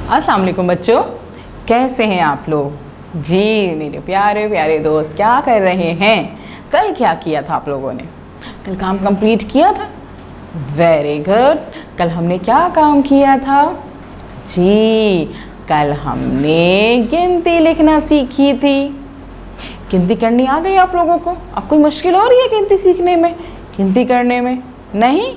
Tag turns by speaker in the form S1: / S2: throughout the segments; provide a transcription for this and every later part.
S1: अस्सलाम वालेकुम बच्चों, कैसे हैं आप लोग? जी मेरे प्यारे प्यारे दोस्त, क्या कर रहे हैं? कल क्या किया था आप लोगों ने? कल काम कंप्लीट किया था? Very good. कल हमने क्या काम किया था? जी कल हमने गिनती लिखना सीखी थी। गिनती करनी आ गई आप लोगों को? अब कोई मुश्किल हो रही है गिनती सीखने में, गिनती करने में? नहीं?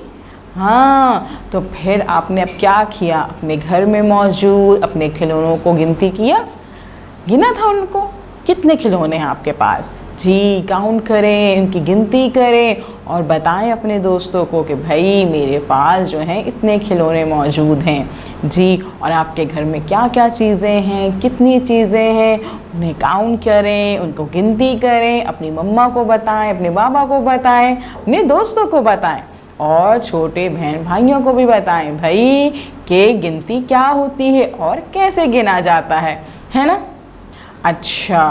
S1: हाँ, तो फिर आपने अब क्या किया? अपने घर में मौजूद अपने खिलौनों को गिनती किया, गिना था उनको। कितने खिलौने हैं आपके पास? जी काउंट करें, उनकी गिनती करें और बताएं अपने दोस्तों को कि भाई मेरे पास जो हैं इतने खिलौने मौजूद हैं। जी, और आपके घर में क्या क्या चीज़ें हैं, कितनी चीज़ें हैं, उन्हें काउंट करें, उनको गिनती करें, अपनी मम्मा को बताएं, अपने बाबा को बताएं, अपने दोस्तों को बताएं और छोटे बहन भाइयों को भी बताएं भाई कि गिनती क्या होती है और कैसे गिना जाता है ना? अच्छा,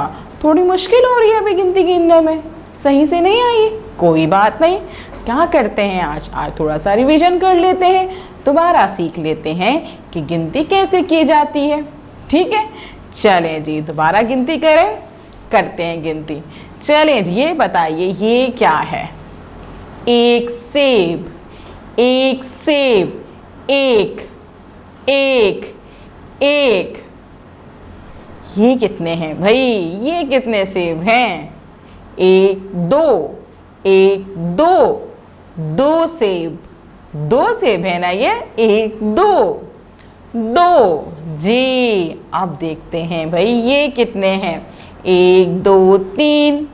S1: थोड़ी मुश्किल हो रही है अभी गिनती गिनने में, सही से नहीं आई? कोई बात नहीं, क्या करते हैं आज थोड़ा सा रिवीजन कर लेते हैं, दोबारा सीख लेते हैं कि गिनती कैसे की जाती है। ठीक है, चलें जी दोबारा गिनती करते हैं गिनती। चलें जी, ये बताइए ये क्या है? एक सेब, एक सेब, एक एक एक। ये कितने हैं भाई? ये कितने सेब हैं? एक दो, दो सेब, दो सेब है ना ये? एक दो जी। अब देखते हैं भाई ये कितने हैं? एक दो तीन,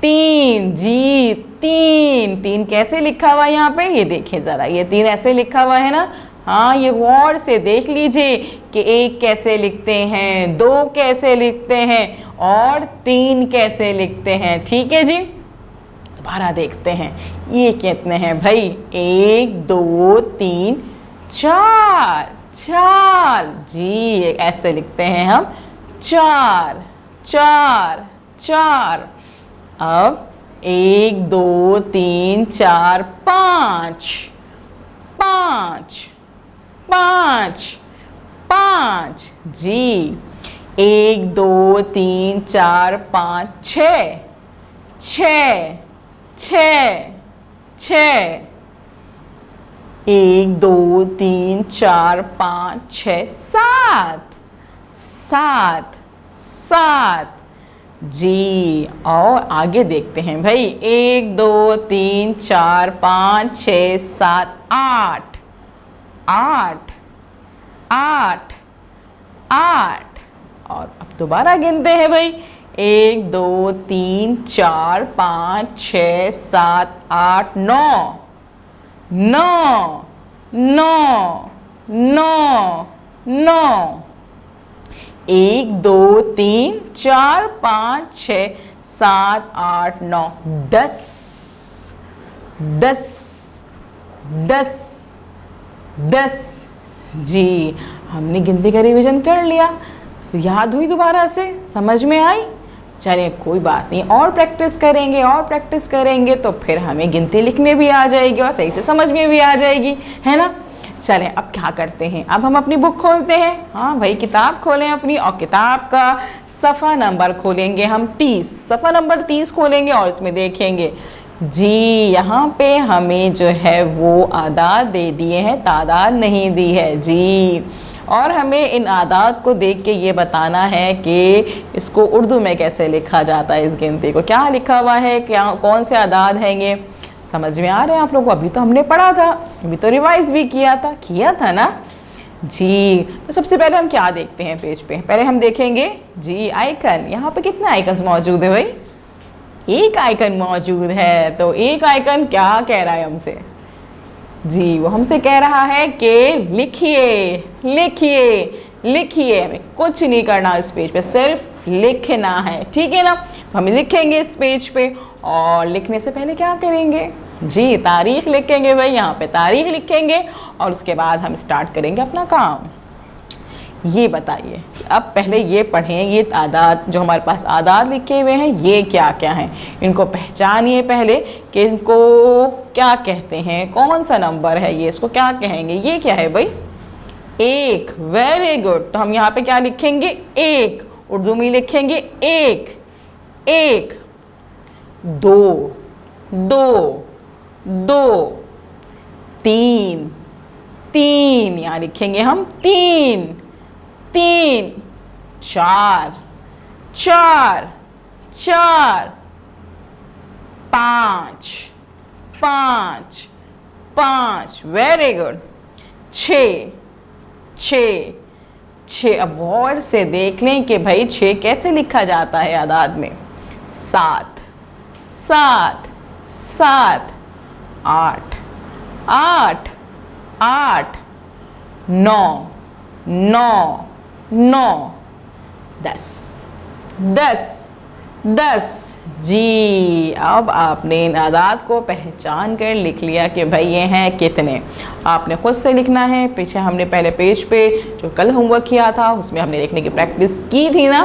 S1: तीन जी, तीन कैसे लिखा हुआ है यहाँ पे? ये देखिए ज़रा, ये तीन ऐसे लिखा हुआ है ना? हाँ, ये गौर से देख लीजिए कि एक कैसे लिखते हैं, दो कैसे लिखते हैं और तीन कैसे लिखते हैं। ठीक है जी, दोबारा देखते हैं ये कितने हैं भाई? एक दो तीन चार, चार जी, ऐसे लिखते हैं हम, चार चार चार। अब एक दो तीन चार पाँच, पाँच पाँच पाँच जी। एक दो तीन चार पाँच छः, छः छः छः। एक दो तीन चार पाँच छः सात, सात सात जी। और आगे देखते हैं भाई, एक दो तीन चार पाँच छः सात आठ, आठ आठ आठ। और अब दोबारा गिनते हैं भाई, एक दो तीन चार पाँच छः सात आठ नौ, नौ नौ नौ नौ। एक दो तीन चार पाँच छः सात आठ नौ दस, दस दस दस जी। हमने गिनती का रिवीजन कर लिया, याद हुई दोबारा से, समझ में आई? चलिए कोई बात नहीं, और प्रैक्टिस करेंगे और प्रैक्टिस करेंगे तो फिर हमें गिनती लिखने भी आ जाएगी और सही से समझ में भी आ जाएगी, है ना? चलें अब क्या करते हैं, अब हम अपनी बुक खोलते हैं। हाँ भाई, किताब खोलें अपनी और किताब का सफ़ा नंबर खोलेंगे हम 30, सफ़ा नंबर 30 खोलेंगे और इसमें देखेंगे जी यहाँ पे हमें जो है वो आदाद दे दिए हैं, तादाद नहीं दी है जी। और हमें इन आदाद को देख के ये बताना है कि इसको उर्दू में कैसे लिखा जाता है, इस गिनती को क्या लिखा हुआ है, क्या कौन से आदाद हैं ये समझ में आ रहे हैं आप लोगों को? अभी तो हमने पढ़ा था, अभी तो रिवाइज भी किया था ना जी। तो सबसे पहले हम क्या देखते हैं पेज पे? पहले हम देखेंगे जी आइकन। यहाँ पे कितने आइकन्स मौजूद है भाई? एक आइकन मौजूद है। तो एक आइकन क्या कह रहा है हमसे? जी वो हमसे कह रहा है कि लिखिए लिखिए लिखिए। हमें कुछ नहीं करना इस पेज पे, सिर्फ लिखना है, ठीक है ना? तो हम लिखेंगे इस पेज पे और लिखने से पहले क्या करेंगे जी? तारीख लिखेंगे भाई, यहाँ पे तारीख लिखेंगे और उसके बाद हम स्टार्ट करेंगे अपना काम। ये बताइए, अब पहले ये पढ़ें, ये आदाद जो हमारे पास आदाद लिखे हुए हैं ये क्या क्या हैं, इनको पहचानिए पहले कि इनको क्या कहते हैं, कौन सा नंबर है ये, इसको क्या कहेंगे। ये क्या है भाई? एक, वेरी गुड। तो हम यहाँ पे क्या लिखेंगे? एक। उर्दू में लिखेंगे एक, एक। दो, दो, दो। तीन, तीन, यहाँ लिखेंगे हम तीन, तीन। चार, चार, चार। पाँच, पाँच, पाँच, वेरी गुड। छः, छः, छः। अब गौर से देख लें कि भाई छः कैसे लिखा जाता है आदाद में। सात, सात, सात। आठ, आठ, आठ। नौ, नौ, नौ। दस, दस, दस। जी, अब आपने इन आदाद को पहचान कर लिख लिया कि भाई ये हैं कितने। आपने खुद से लिखना है। पीछे हमने पहले पेज पे जो कल होमवर्क किया था उसमें हमने लिखने की प्रैक्टिस की थी ना।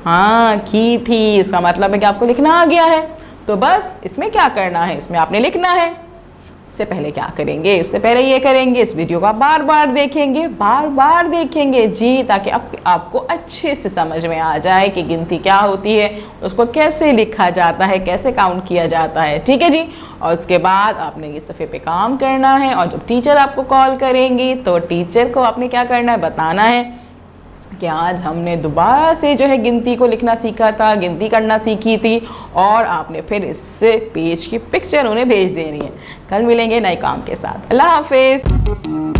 S1: हाँ, की थी। इसका मतलब है कि आपको लिखना आ गया है। तो बस इसमें क्या करना है, इसमें आपने लिखना है। उससे पहले क्या करेंगे? उससे पहले ये करेंगे, इस वीडियो को बार बार देखेंगे, बार बार देखेंगे जी, ताकि आपको अच्छे से समझ में आ जाए कि गिनती क्या होती है, उसको कैसे लिखा जाता है, कैसे काउंट किया जाता है। ठीक है जी। और उसके बाद आपने ये सफ़े पे काम करना है, और जब टीचर आपको कॉल करेंगी तो टीचर को आपने क्या करना है, बताना है कि आज हमने दोबारा से जो है गिनती को लिखना सीखा था, गिनती करना सीखी थी, और आपने फिर इससे पेज की पिक्चर उन्हें भेज देनी है। कल मिलेंगे नए काम के साथ। अल्लाह हाफिज़।